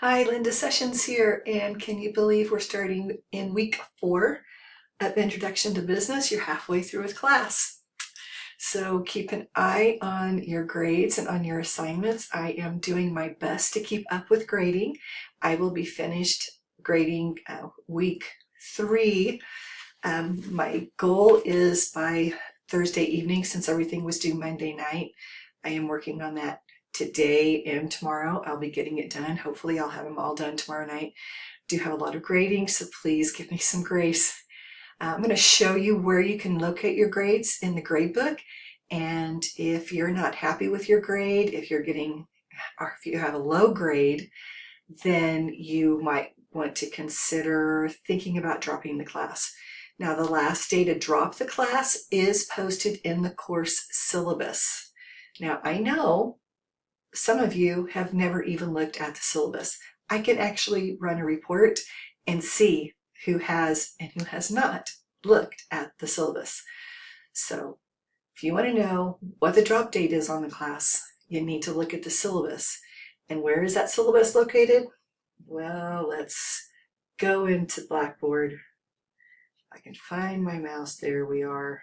Hi, Linda Sessions here, and can you believe we're starting in week 4 of Introduction to Business? You're halfway through with class. So keep an eye on your grades and on your assignments. I am doing my best to keep up with grading. I will be finished grading week 3. My goal is by Thursday evening, since everything was due Monday night. I am working on that today and tomorrow. I'll be getting it done. Hopefully I'll have them all done tomorrow night. Do have a lot of grading, so please give me some grace. I'm going to show you where you can locate your grades in the grade book. And if you're not happy with your grade, if you're getting, or if you have a low grade, then you might want to consider thinking about dropping the class. Now, the last day to drop the class is posted in the course syllabus. Now, I know some of you have never even looked at the syllabus. I can actually run a report and see who has and who has not looked at the syllabus. So if you want to know what the drop date is on the class, you need to look at the syllabus. And where is that syllabus located? Well, let's go into Blackboard. If I can find my mouse, there we are.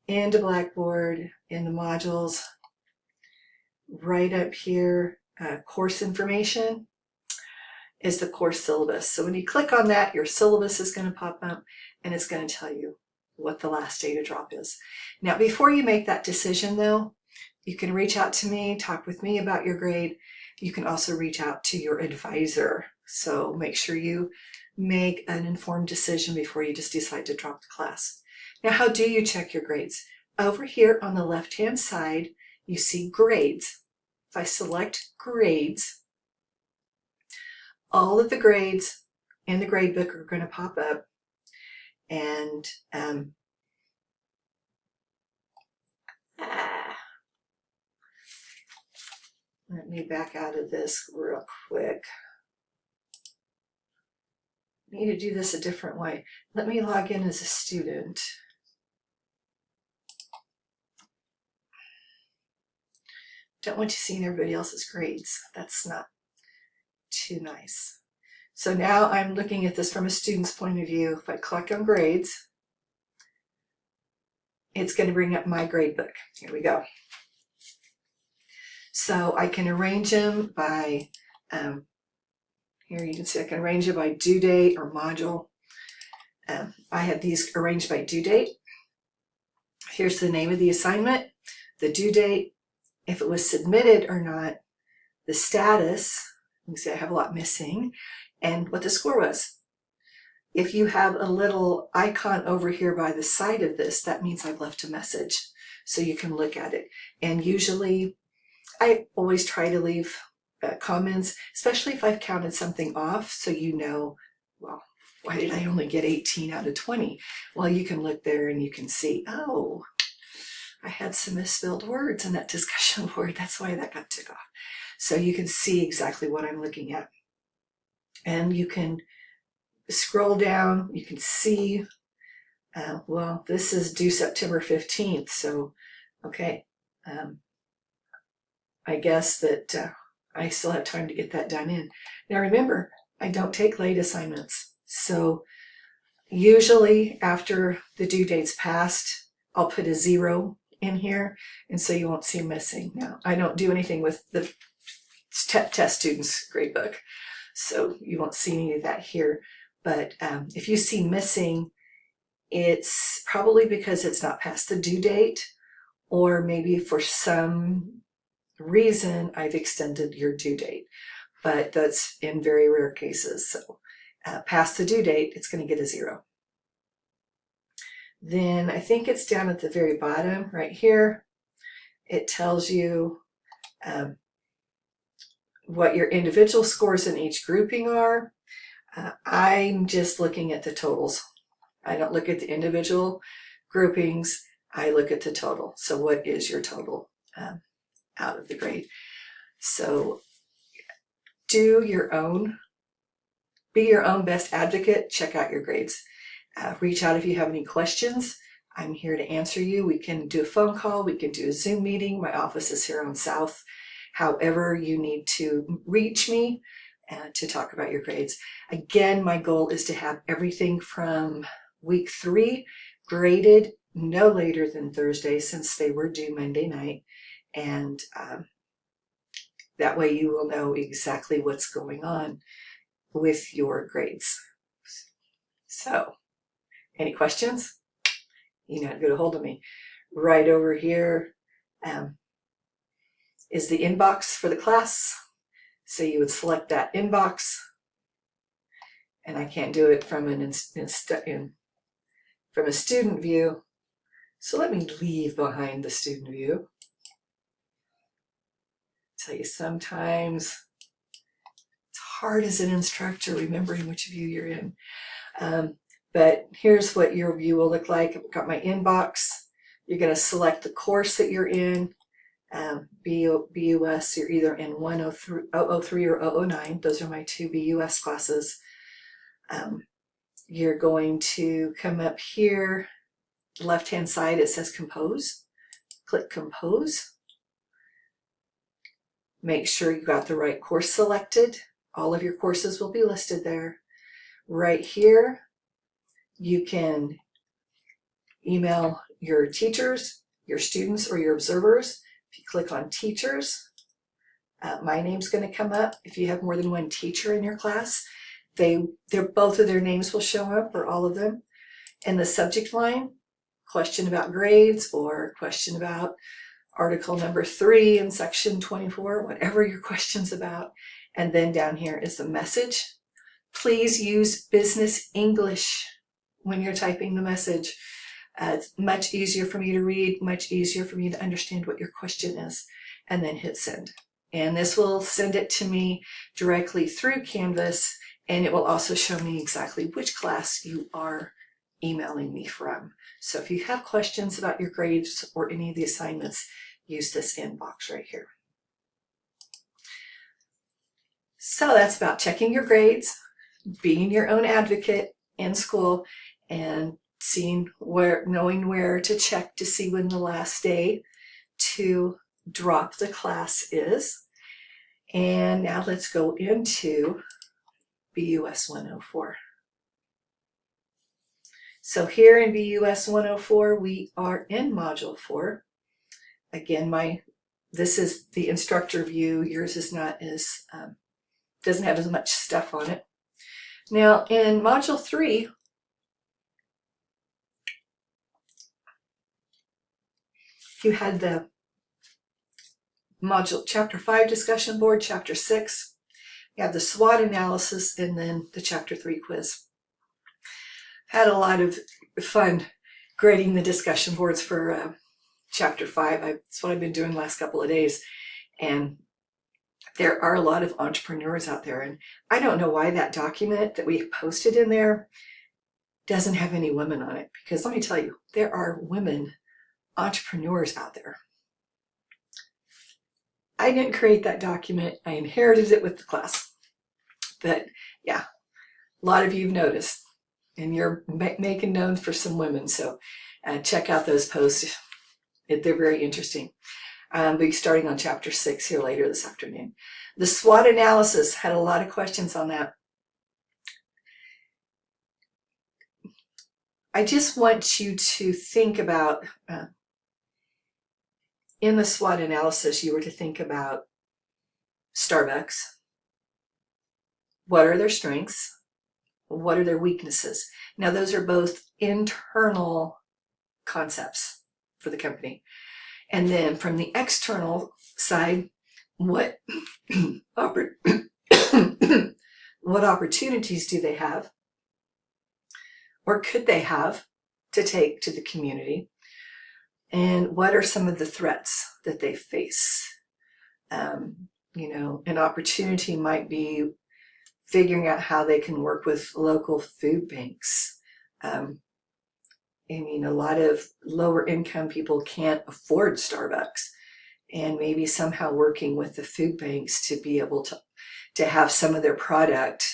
Into Blackboard, in the modules, right up here, course information is the course syllabus. So when you click on that, your syllabus is going to pop up and it's going to tell you what the last day to drop is. Now, before you make that decision though, you can reach out to me, talk with me about your grade. You can also reach out to your advisor. So make sure you make an informed decision before you just decide to drop the class. Now, how do you check your grades? Over here on the left-hand side, you see grades. If I select grades, all of the grades in the grade book are going to pop up. And let me back out of this real quick. I need to do this a different way. Let me log in as a student. Don't want you seeing everybody else's grades. That's not too nice. So now I'm looking at this from a student's point of view. If I click on grades, it's going to bring up my grade book. Here we go. So I can arrange them by, here you can see I can arrange it by due date or module. I have these arranged by due date. Here's the name of the assignment, the due date, if it was submitted or not, the status, you can see I have a lot missing, and what the score was. If you have a little icon over here by the side of this, that means I've left a message, so you can look at it. And usually, I always try to leave comments, especially if I've counted something off, so you know, well, why did I only get 18 out of 20? Well, you can look there and you can see, oh, I had some misspelled words in that discussion board. That's why that got took off. So you can see exactly what I'm looking at. And you can scroll down, you can see, well, this is due September 15th. So, okay, I guess that I still have time to get that done in. Now remember, I don't take late assignments. So usually after the due date's passed, I'll put a 0 in here, and so you won't see missing. Now, I don't do anything with the test students grade book, so you won't see any of that here. But if you see missing, it's probably because it's not past the due date, or maybe for some reason I've extended your due date, but that's in very rare cases. So past the due date, it's going to get a 0. Then I think it's down at the very bottom right here. It tells you what your individual scores in each grouping are. I'm just looking at the totals. I don't look at the individual groupings. I look at the total. So what is your total out of the grade? So do your own, be your own best advocate. Check out your grades. Reach out if you have any questions. I'm here to answer you. We can do a phone call. We can do a Zoom meeting. My office is here on South, however you need to reach me to talk about your grades. Again, my goal is to have everything from week 3 graded no later than Thursday, since they were due Monday night. And that way you will know exactly what's going on with your grades. So, any questions? You know how to get a hold of me. Right over here is the inbox for the class. So you would select that inbox, and I can't do it from from a student view. So let me leave behind the student view. Tell you, sometimes it's hard as an instructor remembering which view you're in. But here's what your view will look like. I've got my inbox. You're going to select the course that you're in. BUS, you're either in 103 or 009. Those are my 2 BUS classes. You're going to come up here, left-hand side, it says Compose. Click Compose. Make sure you got the right course selected. All of your courses will be listed there. Right here, you can email your teachers, your students, or your observers. If you click on Teachers, my name's going to come up. If you have more than one teacher in your class, both of their names will show up, or all of them. In the subject line, question about grades or question about article number 3 in section 24, whatever your question's about. And then down here is the message. Please use business English when you're typing the message. It's much easier for me to read, much easier for me to understand what your question is, and then hit send. And this will send it to me directly through Canvas, and it will also show me exactly which class you are emailing me from. So if you have questions about your grades or any of the assignments, use this inbox right here. So that's about checking your grades, being your own advocate in school, and knowing where to check to see when the last day to drop the class is. And now let's go into BUS 104. So here in BUS 104, we are in Module 4. Again, this is the instructor view. Yours is not as, doesn't have as much stuff on it. Now in Module 3, you had the module Chapter 5 discussion board, Chapter 6. You have the SWOT analysis, and then the Chapter 3 quiz. Had a lot of fun grading the discussion boards for Chapter 5. That's what I've been doing the last couple of days. And there are a lot of entrepreneurs out there. And I don't know why that document that we posted in there doesn't have any women on it. Because let me tell you, there are women entrepreneurs out there. I didn't create that document. I inherited it with the class. But yeah, a lot of you have noticed, and you're making known for some women. So check out those posts. They're very interesting. We'll be starting on Chapter 6 here later this afternoon. The SWOT analysis, had a lot of questions on that. I just want you to think about, in the SWOT analysis, you were to think about Starbucks. What are their strengths? What are their weaknesses? Now, those are both internal concepts for the company. And then from the external side, what opportunities do they have, or could they have, to take to the community? And what are some of the threats that they face? An opportunity might be figuring out how they can work with local food banks. A lot of lower income people can't afford Starbucks, and maybe somehow working with the food banks to be able to have some of their product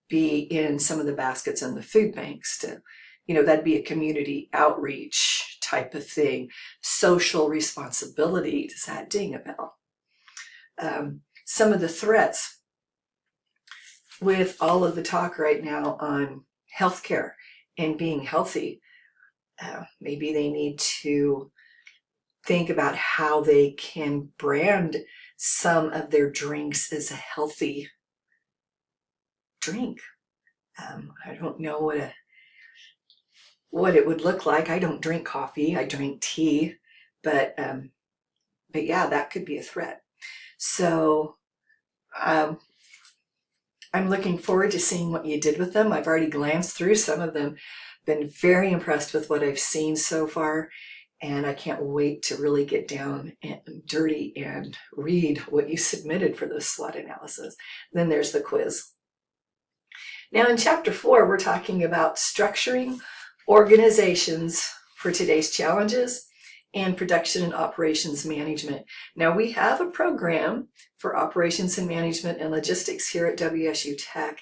be in some of the baskets in the food banks to that'd be a community outreach type of thing. Social responsibility, does that ding a bell? Some of the threats with all of the talk right now on healthcare and being healthy, maybe they need to think about how they can brand some of their drinks as a healthy drink. I don't know what it would look like. I don't drink coffee, I drink tea, but yeah, that could be a threat. So I'm looking forward to seeing what you did with them. I've already glanced through some of them, been very impressed with what I've seen so far, and I can't wait to really get down and dirty and read what you submitted for this SWOT analysis. Then there's the quiz. Now in chapter 4, we're talking about structuring organizations for today's challenges and production and operations management. Now we have a program for operations and management and logistics here at WSU Tech.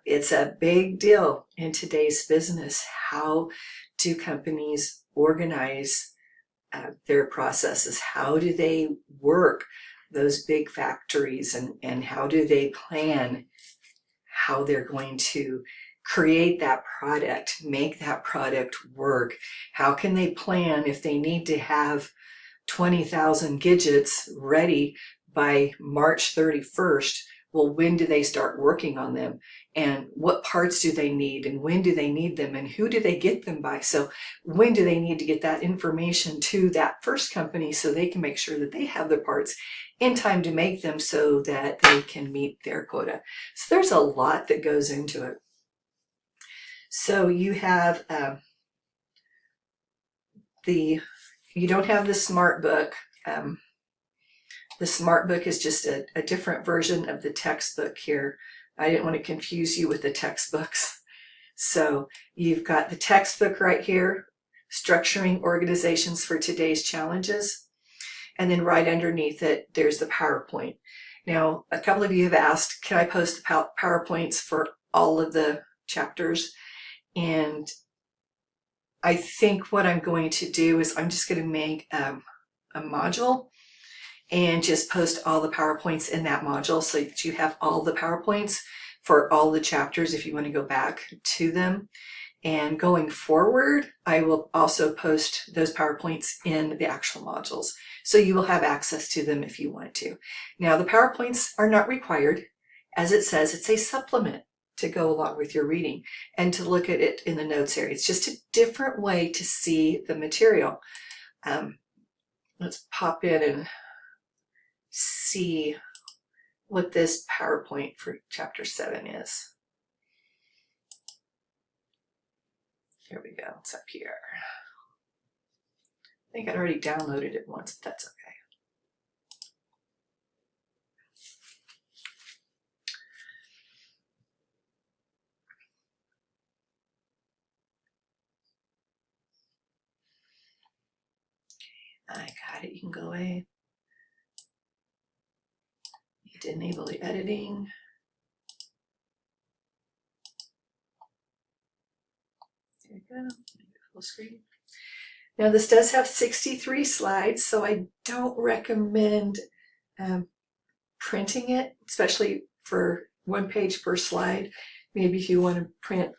It's a big deal in today's business. How do companies organize their processes? How do they work those big factories, and how do they plan how they're going to create that product, make that product work? How can they plan if they need to have 20,000 gadgets ready by March 31st? Well, when do they start working on them? And what parts do they need? And when do they need them? And who do they get them by? So when do they need to get that information to that first company so they can make sure that they have the parts in time to make them so that they can meet their quota? So there's a lot that goes into it. So you have you don't have the Smart Book. The Smart Book is just a different version of the textbook here. I didn't want to confuse you with the textbooks. So you've got the textbook right here, Structuring Organizations for Today's Challenges. And then right underneath it, there's the PowerPoint. Now, a couple of you have asked, can I post the PowerPoints for all of the chapters? And I think what I'm going to do is I'm just going to make a module and just post all the PowerPoints in that module so that you have all the PowerPoints for all the chapters if you want to go back to them. And going forward, I will also post those PowerPoints in the actual modules. So you will have access to them if you want to. Now, the PowerPoints are not required. As it says, it's a supplement to go along with your reading and to look at it in the notes area. It's just a different way to see the material. Let's pop in and see what this PowerPoint for chapter 7 is. Here we go, it's up here. I think I'd already downloaded it once, but that's okay. I got it, you can go away. You did enable the editing. There we go, full screen. Now this does have 63 slides, so I don't recommend printing it, especially for 1 page per slide. Maybe if you want to print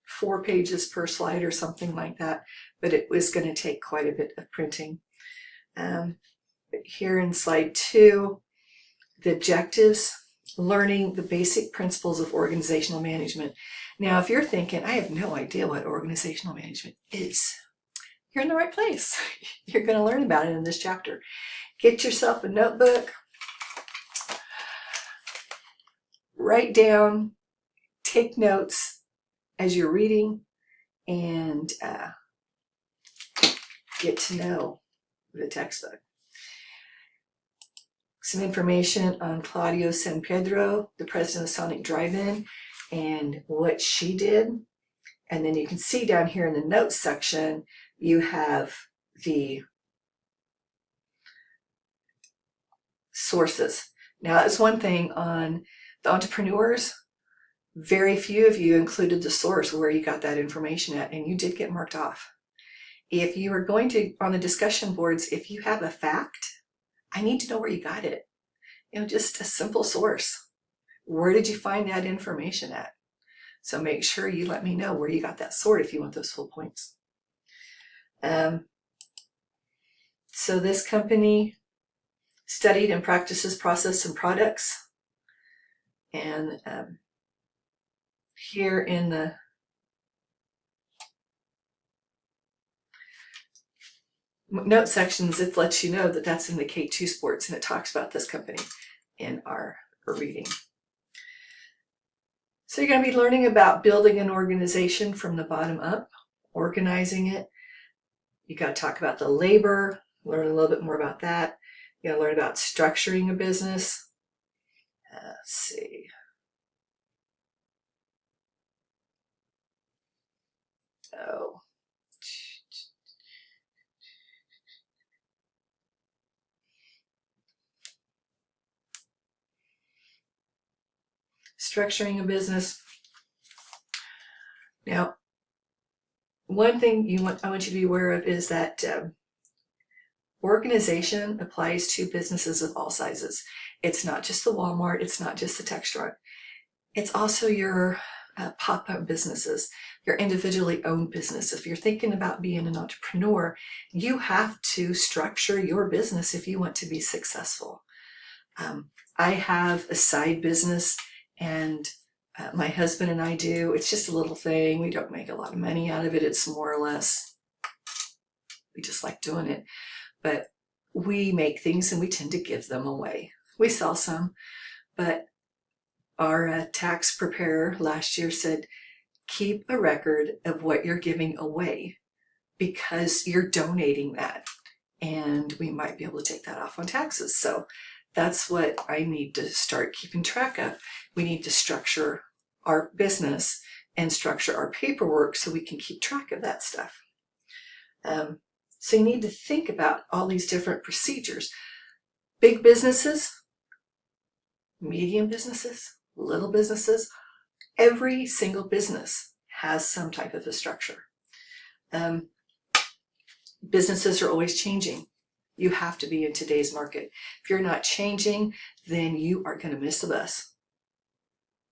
4 pages per slide or something like that, but it was going to take quite a bit of printing. But here in slide 2, the objectives, learning the basic principles of organizational management. Now, if you're thinking, I have no idea what organizational management is, you're in the right place. You're going to learn about it in this chapter. Get yourself a notebook, write down, take notes as you're reading, and get to know the textbook. Some information on Claudia San Pedro, the president of Sonic Drive-In, and what she did. And then you can see down here in the notes section, you have the sources. Now that's one thing on the entrepreneurs. Very few of you included the source where you got that information at, and you did get marked off. If you are going to, on the discussion boards, if you have a fact, I need to know where you got it. Just a simple source. Where did you find that information at? So make sure you let me know where you got that sort if you want those full points. So this company studied and practices process and products. And here in the note sections, it lets you know that that's in the K2 sports, and it talks about this company in our reading. So you're going to be learning about building an organization from the bottom up, organizing it. You got to talk about the labor, learn a little bit more about that. You got to learn about structuring a business. Let's see. Oh. Structuring a business. Now, one thing I want you to be aware of is that organization applies to businesses of all sizes. It's not just the Walmart, it's not just the Textron. It's also your pop-up businesses, your individually owned business. If you're thinking about being an entrepreneur, you have to structure your business if you want to be successful. I have a side business, and my husband and I do. It's just a little thing. We don't make a lot of money out of it. It's more or less, we just like doing it. But we make things and we tend to give them away. We sell some, but our tax preparer last year said, keep a record of what you're giving away because you're donating that, and we might be able to take that off on taxes. So that's what I need to start keeping track of. We need to structure our business and structure our paperwork so we can keep track of that stuff. So you need to think about all these different procedures. Big businesses, medium businesses, little businesses, every single business has some type of a structure. Businesses are always changing. You have to be in today's market. If you're not changing, then you are going to miss the bus.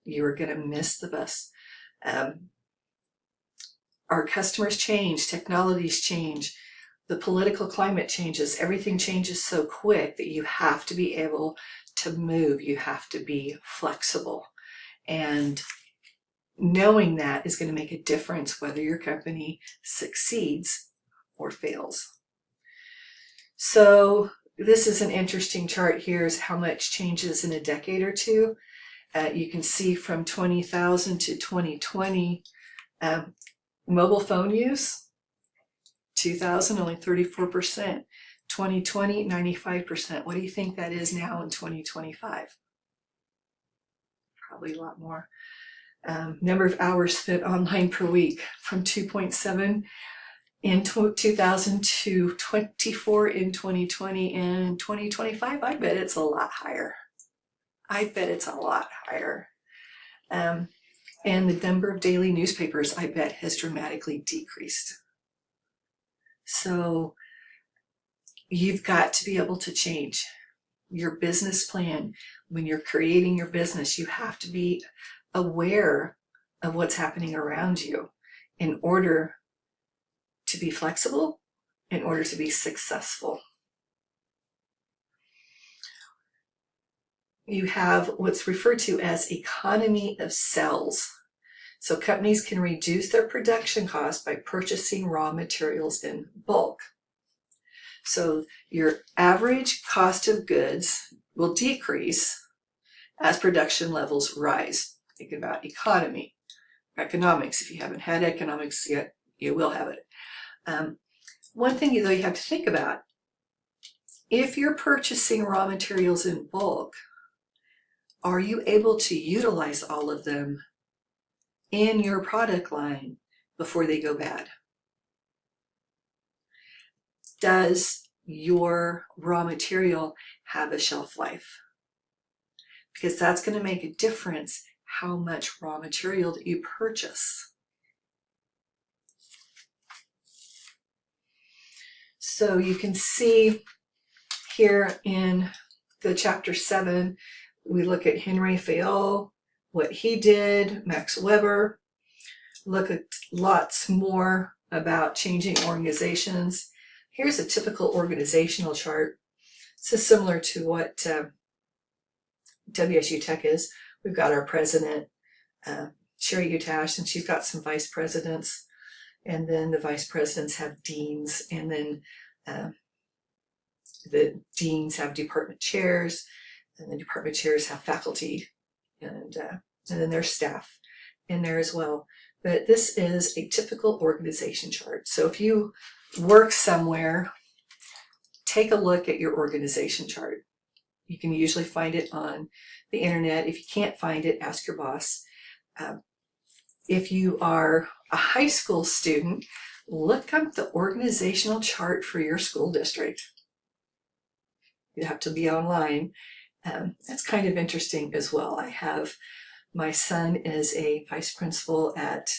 You are going to miss the bus. Our customers change, technologies change, the political climate changes, everything changes so quick that you have to be able to move. You have to be flexible. And knowing that is going to make a difference whether your company succeeds or fails. So this is an interesting chart. Here's how much changes in a decade or two. You can see from 20,000 to 2020, mobile phone use, 2000, only 34%. 2020, 95%. What do you think that is now in 2025? Probably a lot more. Number of hours spent online per week from 2.7 in 2000 to 24 in 2020 and 2025. I bet it's a lot higher. And the number of daily newspapers, I bet, has dramatically decreased. So you've got to be able to change your business plan. When you're creating your business, you have to be aware of what's happening around you in order to be flexible, in order to be successful. You have what's referred to as economy of cells. So companies can reduce their production costs by purchasing raw materials in bulk. So your average cost of goods will decrease as production levels rise. Think about economics. If you haven't had economics yet, you will have it. One thing though you have to think about, if you're purchasing raw materials in bulk, are you able to utilize all of them in your product line before they go bad? Does your raw material have a shelf life? Because that's going to make a difference how much raw material that you purchase. So you can see here in the chapter 7, we look at Henry Fayol, what he did, Max Weber, look at lots more about changing organizations. Here's a typical organizational chart. This is similar to what WSU Tech is. We've got our president, Sherry Utash, and she's got some vice presidents, and then the vice presidents have deans, and then the deans have department chairs, and the department chairs have faculty, and then there's staff in there as well. But this is a typical organization chart. So if you work somewhere, take a look at your organization chart. You can usually find it on the internet. If you can't find it, ask your boss. If you are a high school student, look up the organizational chart for your school district. You have to be online. That's kind of interesting as well. My son is a vice principal at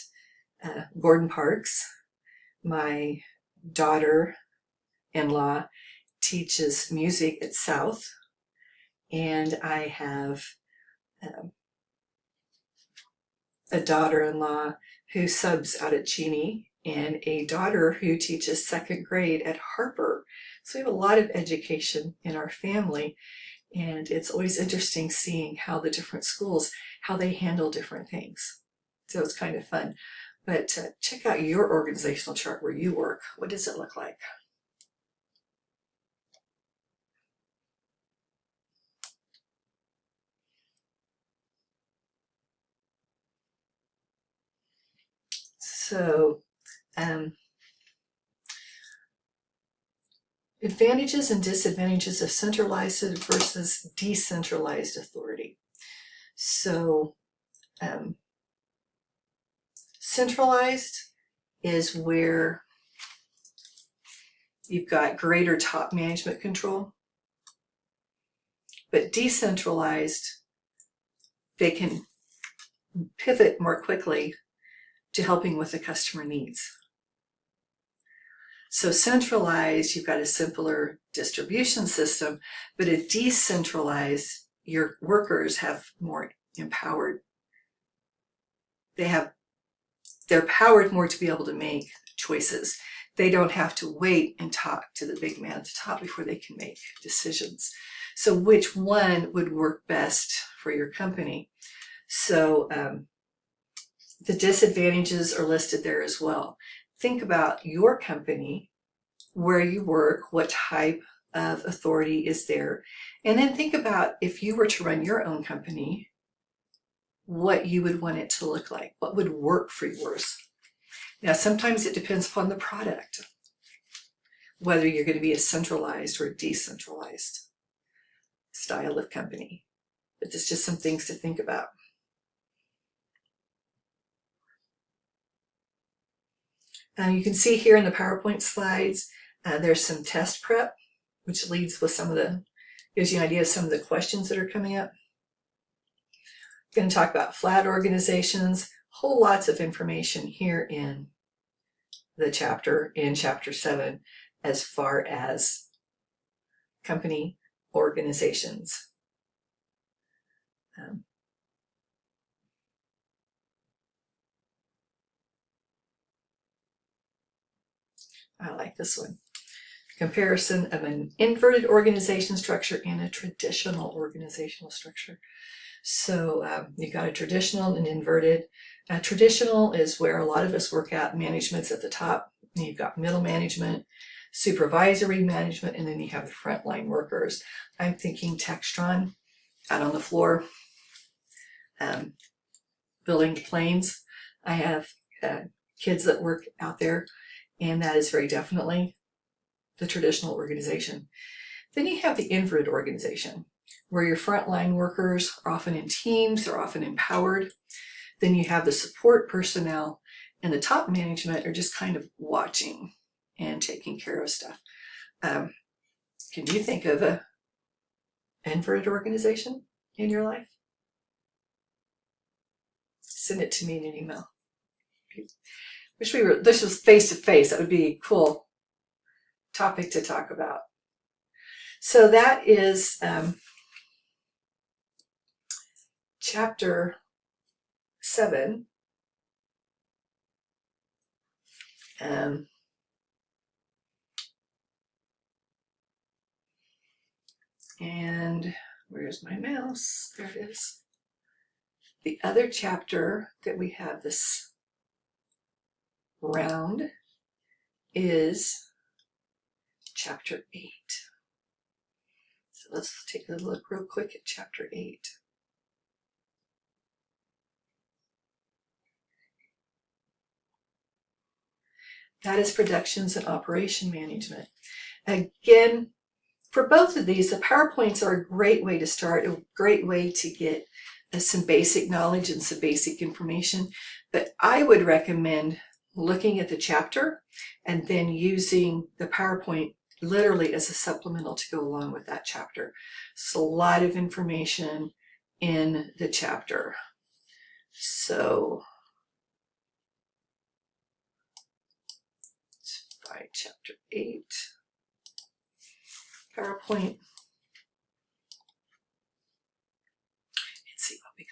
Gordon Parks. My daughter-in-law teaches music at South. And I have a daughter-in-law who subs out at Cheney, and a daughter who teaches 2nd grade at Harper. So we have a lot of education in our family, and it's always interesting seeing how the different schools, how they handle different things. So it's kind of fun. But check out your organizational chart where you work. What does it look like? So, advantages and disadvantages of centralized versus decentralized authority. So, centralized is where you've got greater top management control, but decentralized, they can pivot more quickly to helping with the customer needs. So centralized, you've got a simpler distribution system, but a decentralized, your workers have more empowered. They're powered more to be able to make choices. They don't have to wait and talk to the big man at the top before they can make decisions. So which one would work best for your company? So the disadvantages are listed there as well. Think about your company, where you work, what type of authority is there, and then think about if you were to run your own company, what you would want it to look like, what would work for yours. Now, sometimes it depends upon the product, whether you're going to be a centralized or decentralized style of company. But it's just some things to think about. You can see here in the PowerPoint slides, there's some test prep, which leads with gives you an idea of some of the questions that are coming up. Going to talk about flat organizations, whole lots of information here in chapter 7, as far as company organizations. I like this one. Comparison of an inverted organization structure and a traditional organizational structure. So you've got a traditional and inverted. Traditional is where a lot of us work at. Management's at the top. And you've got middle management, supervisory management, and then you have the frontline workers. I'm thinking Textron out on the floor, building planes. I have kids that work out there, and that is very definitely the traditional organization. Then you have the inverted organization, where your frontline workers are often in teams, they're often empowered. Then you have the support personnel, and the top management are just kind of watching and taking care of stuff. Can you think of an inverted organization in your life? send it to me in an email. Wish this was face to face. That would be a cool topic to talk about. So that is chapter 7. And where's my mouse? There it is. The other chapter that we have this round is chapter 8. So let's take a look real quick at chapter 8. That is productions and operation management. Again, for both of these, the PowerPoints are a great way to start, a great way to get some basic knowledge and some basic information. But I would recommend looking at the chapter and then using the PowerPoint literally as a supplemental to go along with that chapter. It's a lot of information in the chapter. So let's find chapter 8. PowerPoint. Let's see what we got.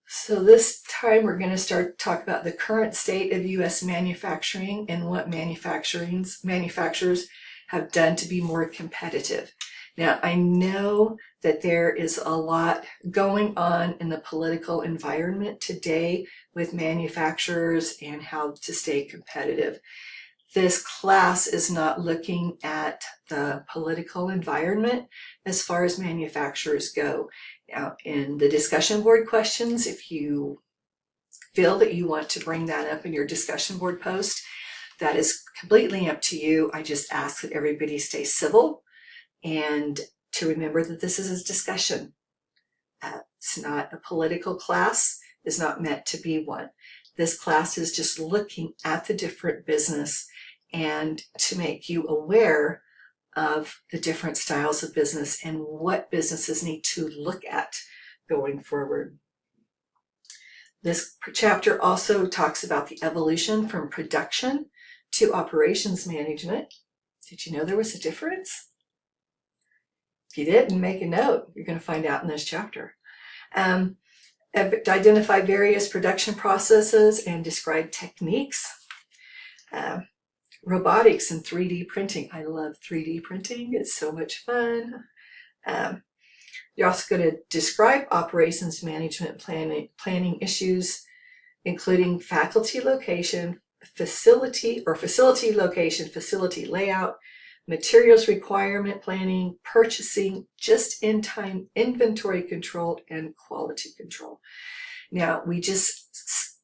So this time we're going to start to talk about the current state of U.S. manufacturing and what manufacturers have done to be more competitive. Now, I know that there is a lot going on in the political environment today with manufacturers and how to stay competitive. This class is not looking at the political environment as far as manufacturers go. Now, in the discussion board questions, if you feel that you want to bring that up in your discussion board post, that is completely up to you. I just ask that everybody stay civil and to remember that this is a discussion. It's not a political class. It's not meant to be one. This class is just looking at the different business and to make you aware of the different styles of business and what businesses need to look at going forward. This chapter also talks about the evolution from production to operations management. Did you know there was a difference? If you didn't, make a note. You're going to find out in this chapter. Identify various production processes and describe techniques. Robotics and 3D printing. I love 3D printing. It's so much fun. You're also going to describe operations management planning issues, including faculty location, facility location, facility layout, materials requirement planning, purchasing, just-in-time inventory control, and quality control. Now, we just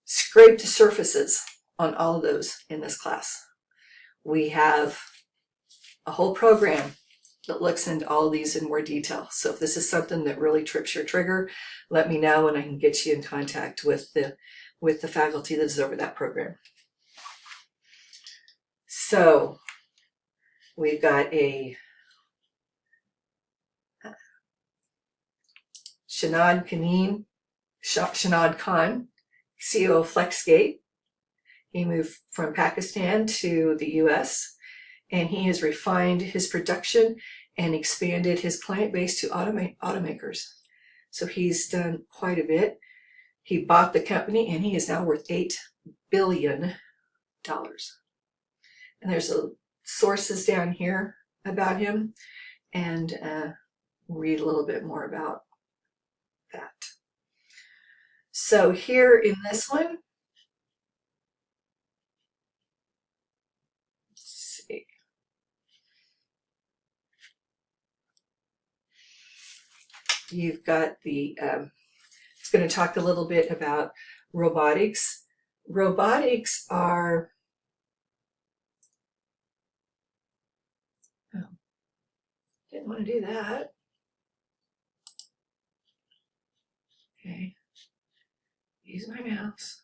scraped the surfaces on all of those in this class. We have a whole program that looks into all of these in more detail. So if this is something that really trips your trigger, let me know and I can get you in contact with the faculty that's over that program. So we've got a Shanad Khan, CEO of FlexGate. He moved from Pakistan to the US, and he has refined his production and expanded his client base to automakers. So he's done quite a bit. He bought the company and he is now worth $8 billion. And there's sources down here about him, and read a little bit more about that. So here in this one, let's see. You've got the, it's going to talk a little bit about robotics. Robotics are, oh, didn't want to do that. Okay, use my mouse.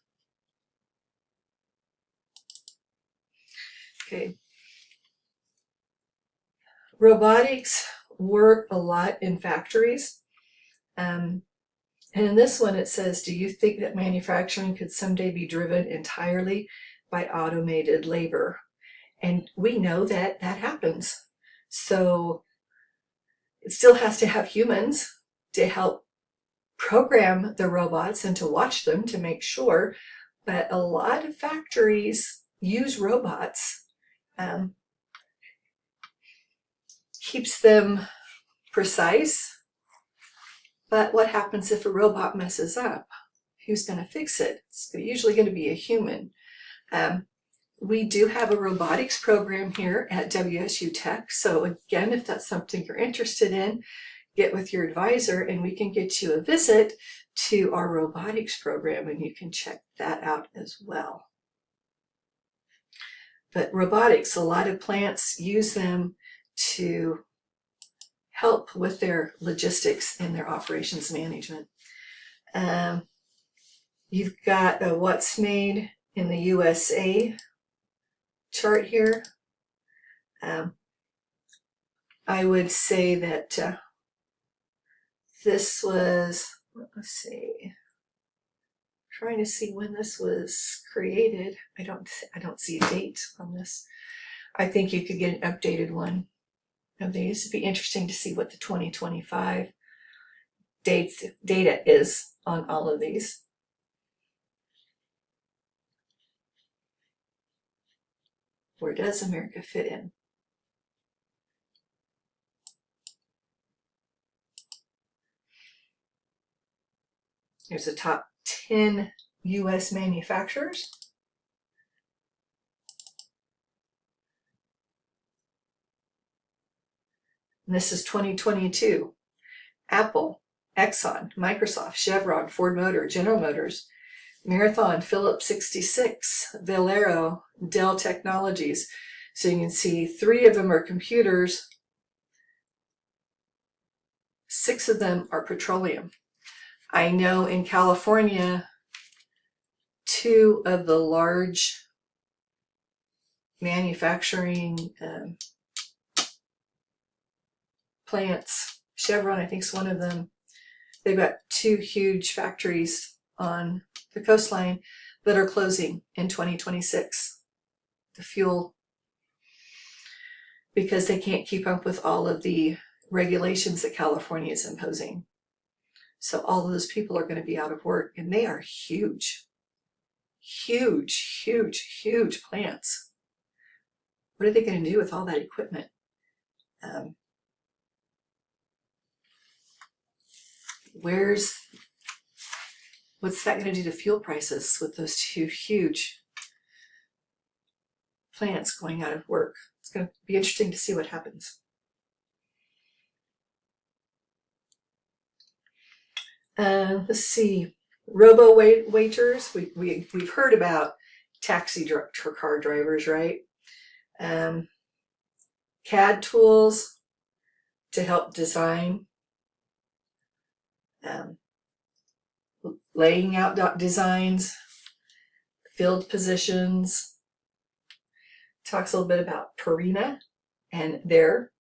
Okay. Robotics work a lot in factories. And in this one, it says, do you think that manufacturing could someday be driven entirely by automated labor? And we know that that happens. So it still has to have humans to help program the robots and to watch them to make sure. But a lot of factories use robots. Keeps them precise. But what happens if a robot messes up? Who's going to fix it? It's usually going to be a human. We do have a robotics program here at WSU Tech. So again, if that's something you're interested in, get with your advisor and we can get you a visit to our robotics program and you can check that out as well. But robotics, a lot of plants use them to help with their logistics and their operations management. You've got a what's made in the USA chart here. I would say that this was, let's see, trying to see when this was created. I don't see a date on this. I think you could get an updated one of these. It'd be interesting to see what the 2025 data is on all of these. Where does America fit in? Here's the top 10 US manufacturers. And this is 2022. Apple, Exxon, Microsoft, Chevron, Ford Motor, General Motors, Marathon, Phillips 66, Valero, Dell Technologies. So you can see 3 of them are computers. 6 of them are petroleum. I know in California, 2 of the large manufacturing plants, Chevron I think is one of them, they've got 2 huge factories on the coastline that are closing in 2026 to fuel, because they can't keep up with all of the regulations that California is imposing. So all of those people are going to be out of work, and they are huge, huge, huge, huge plants. What are they going to do with all that equipment? What's that going to do to fuel prices with those 2 huge plants going out of work? It's going to be interesting to see what happens. Let's see, robo-waiters. We've heard about taxi car drivers, right? CAD tools to help design, laying out designs, field positions. Talks a little bit about Purina and their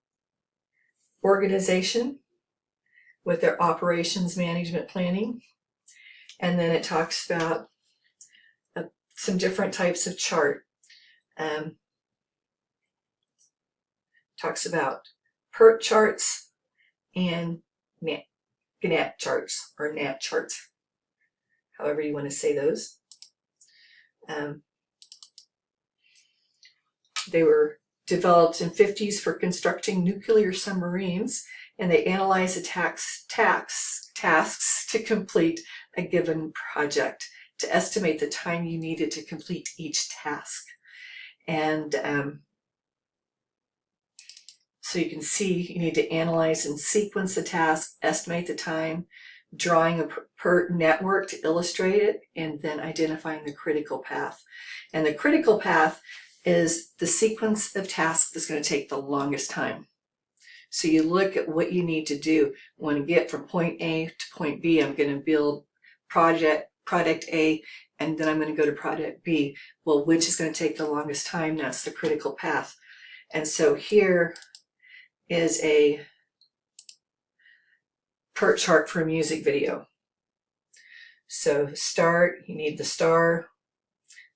organization with their operations management planning. And then it talks about some different types of chart. Talks about PERT charts and Gantt charts or NAT charts, however you want to say those. They were developed in 50s for constructing nuclear submarines, and they analyze the tasks to complete a given project to estimate the time you needed to complete each task. And so you can see you need to analyze and sequence the task, estimate the time, drawing a PERT network to illustrate it, and then identifying the critical path. And the critical path is the sequence of tasks that's going to take the longest time. So you look at what you need to do. When you get from point A to point B, I'm going to build product A, and then I'm going to go to product B. Well, which is going to take the longest time? That's the critical path. And so here is a PERT chart for a music video. So start, you need the star,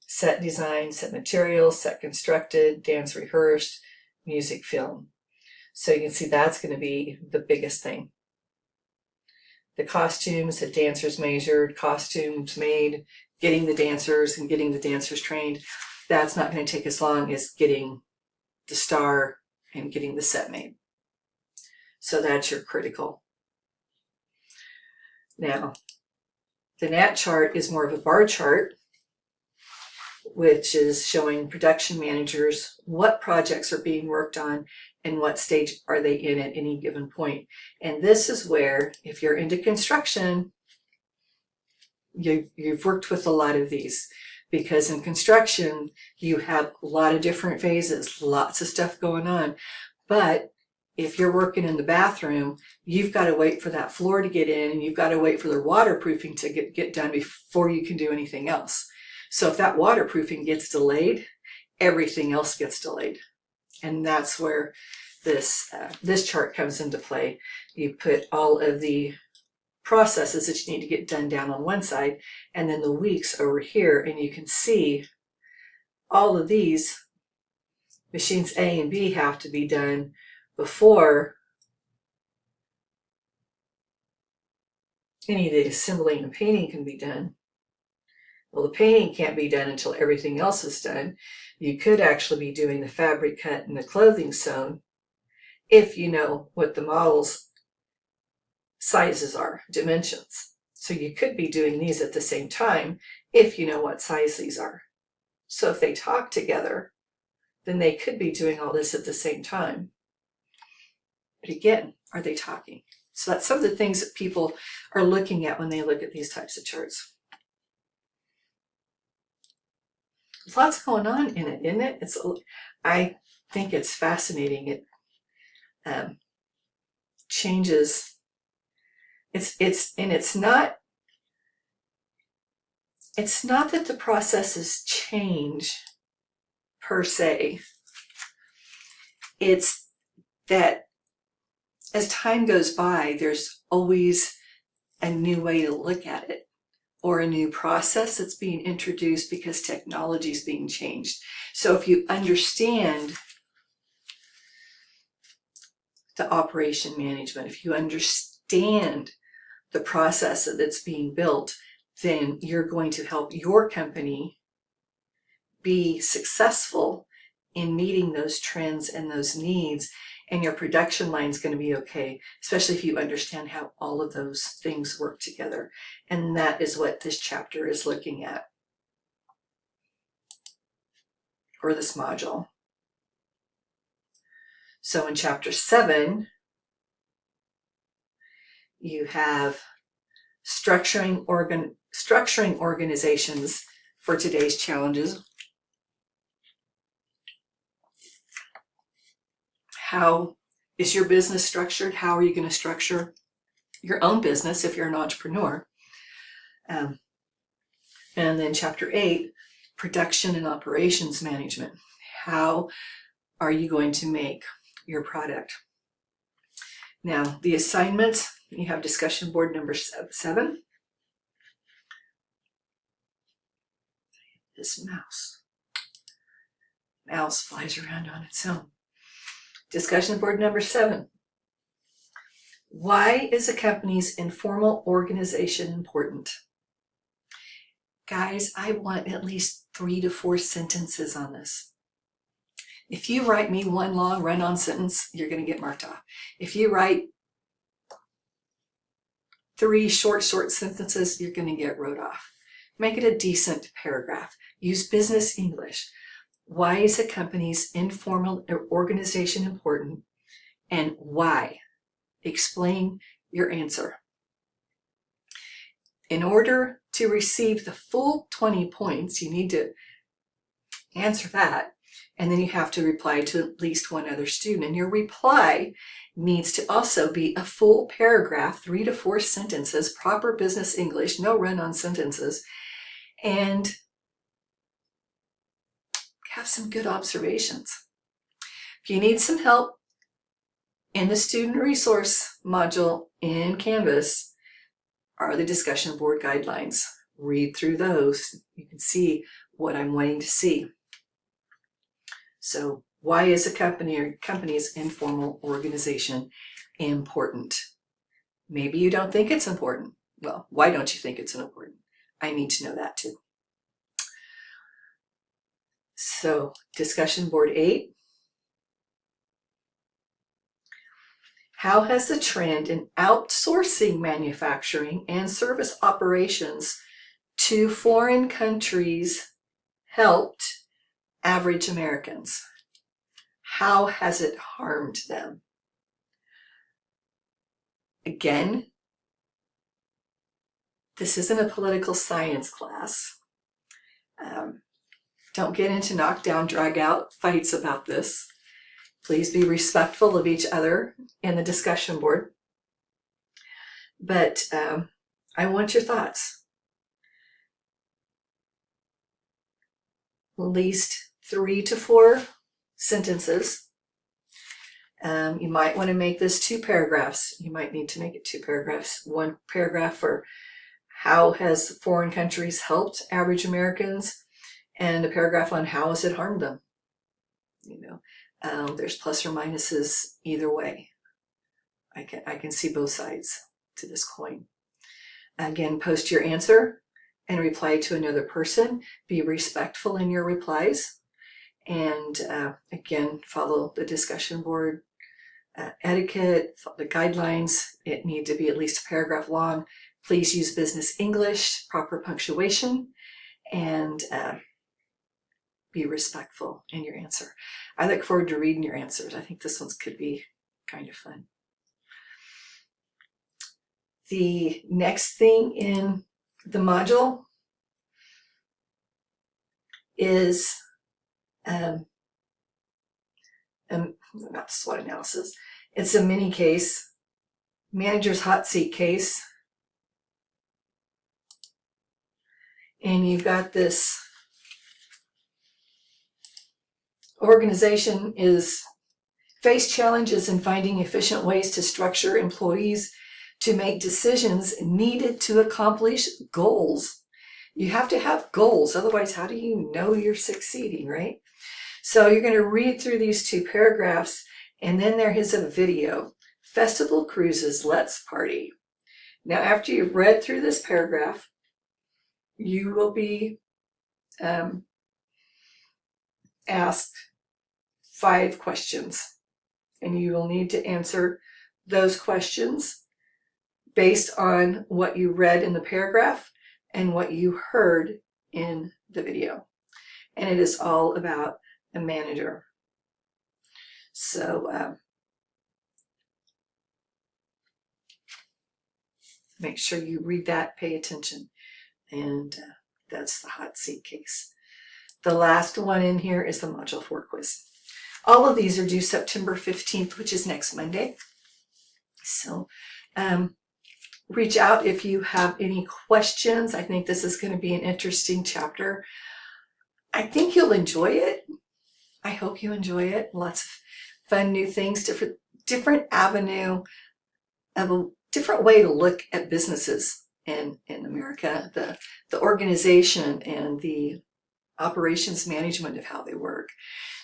set design, set material, set constructed, dance rehearsed, music film. So you can see that's going to be the biggest thing. The costumes, the dancers measured, costumes made, getting the dancers and getting the dancers trained. That's not going to take as long as getting the star and getting the set made. So that's your critical. Now, the NAT chart is more of a bar chart, which is showing production managers what projects are being worked on and what stage are they in at any given point. And this is where, if you're into construction, you've worked with a lot of these, because in construction, you have a lot of different phases, lots of stuff going on. But if you're working in the bathroom, you've got to wait for that floor to get in, and you've got to wait for the waterproofing to get done before you can do anything else. So if that waterproofing gets delayed, everything else gets delayed. And that's where this chart comes into play. You put all of the processes that you need to get done down on one side, and then the weeks over here, and you can see all of these machines A and B have to be done before any of the assembling and painting can be done. Well, the painting can't be done until everything else is done. You could actually be doing the fabric cut and the clothing sewn if you know what the model's sizes are, dimensions. So you could be doing these at the same time if you know what size these are. So if they talk together, then they could be doing all this at the same time. But again, are they talking? So that's some of the things that people are looking at when they look at these types of charts. There's lots going on in it, isn't it? I think it's fascinating. It changes. It's not that the processes change per se. It's that as time goes by, there's always a new way to look at it, or a new process that's being introduced because technology is being changed. So if you understand the operation management, if you understand the process that's being built, then you're going to help your company be successful in meeting those trends and those needs, and your production line is going to be okay, especially if you understand how all of those things work together. And that is what this chapter is looking at, or this module. So in chapter 7, you have structuring organizations for today's challenges. How is your business structured? How are you going to structure your own business if you're an entrepreneur? And then chapter 8, production and operations management. How are you going to make your product? Now, the assignments, you have discussion board number 7. This mouse flies around on its own. Discussion board number 7. Why is a company's informal organization important? Guys, I want at least 3 to 4 sentences on this. If you write me one long run-on sentence, you're going to get marked off. If you write 3 short sentences, you're going to get wrote off. Make it a decent paragraph. Use business English. Why is a company's informal organization important, and why? Explain your answer. In order to receive the full 20 points, you need to answer that, and then you have to reply to at least one other student. And your reply needs to also be a full paragraph, 3 to 4 sentences, proper business English, no run-on sentences, and have some good observations. If you need some help In the student resource module in Canvas are the discussion board guidelines. Read through those. You can see what I'm wanting to see. So why is a company or company's informal organization important? Maybe you don't think it's important. Well, why don't you think it's important? I need to know that too. So discussion board 8. How has the trend in outsourcing manufacturing and service operations to foreign countries helped average Americans? How has it harmed them? Again, this isn't a political science class. Don't get into knockdown, drag out fights about this. Please be respectful of each other in the discussion board. But I want your thoughts. At least 3 to 4 sentences. You might want to make this 2 paragraphs. You might need to make it 2 paragraphs. 1 paragraph for how has foreign countries helped average Americans, and a paragraph on how has it harmed them. There's plus or minuses either way. I can see both sides to this coin. Again, post your answer and reply to another person. Be respectful in your replies. And again, follow the discussion board etiquette, the guidelines. It needs to be at least a paragraph long. Please use business English, proper punctuation, and be respectful in your answer. I look forward to reading your answers. I think this one could be kind of fun. The next thing in the module is not SWOT analysis. It's a mini case, manager's hot seat case. And you've got this organization is face challenges in finding efficient ways to structure employees to make decisions needed to accomplish goals. You have to have goals, otherwise how do you know you're succeeding, right? So you're going to read through these 2 paragraphs, and then there is a video. Festival Cruises, Let's Party. Now after you've read through this paragraph, you will be asked 5 questions, and you will need to answer those questions based on what you read in the paragraph and what you heard in the video. And it is all about a manager. So make sure you read that, pay attention. And that's the hot seat case. The last one in here is the Module 4 quiz. All of these are due September 15th, which is next Monday. So reach out if you have any questions. I think this is going to be an interesting chapter. I think you'll enjoy it. I hope you enjoy it. Lots of fun new things, different avenue of a different way to look at businesses in America, the organization and the operations management of how they work.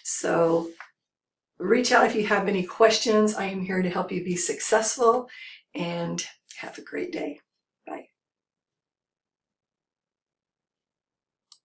So reach out if you have any questions. I am here to help you be successful, and have a great day.